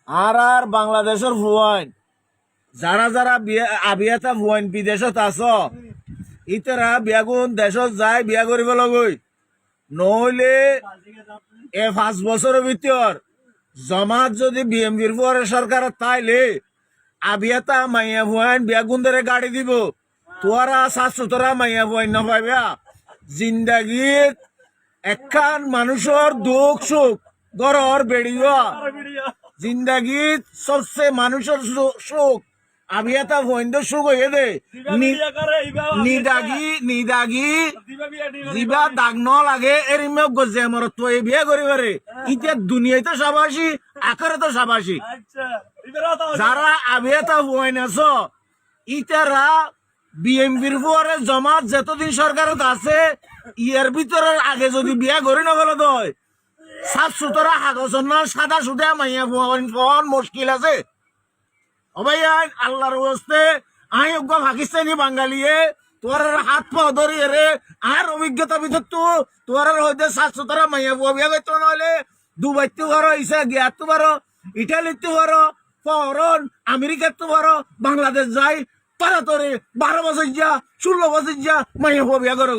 আর বাংলাদেশের ভুয়াইন যারা যারা আবিয়াতা ভুয়াইন বিদেশত আছ ইতারা বিয়াগুন দেশত যায় বিয়া করিব লগই নহলে 5 বছরের ভিতর জমাত যদি বিএমপির পরে সরকার তাইলে আবিয়াতা মাইয়া ভুয়াইন বিয়াগুন ধরে গাড়ি দিব তোরা 717 মাইয়া ভুয়াইন না পাইবা জিন্দাগির একখান মানুষের দুঃখ সুখ গরর বেড়িয়া জিন্দাগিত সবচেয়ে মানুষের সুখ আবিয়াতা ভৈন্দ সুখ হয়ে দে নিদাগি জিবা দাগ ন লাগে এরিমে গজে আমার তো এই বিয়ে করিবারে ইতিয়া দুনিয়ায় তো সাবাসী আকারে তো সাবাসী যারা আবিয়াতা ভৈন আছ ইতারা বিএমপির পরে জমাত যতদিন সরকারত আছে ইয়ার ভিতরে আগে যদি বিয়া করি না বলো তো 717 হাগজন সাদা সুদা মাইয়া ফোন মুশকিল আছে ও ভাই আল্লাহর ওয়াস্তে আই পাকিস্তানি বাঙালিয়ে তোর হাত পা ধরি রে আর অভিজ্ঞতা ভিতর তো তোর হইতে 717 মাইয়া বিয়া করতে নহলে দুবাইতে পারো ইসা গিয়াতে পারো ইটালিতে পারো ফরন আমেরিকাতে পারো বাংলাদেশ যাই তারা তোরে 12 বছর যা 16 বছর যা মাইয়া বিয়া করো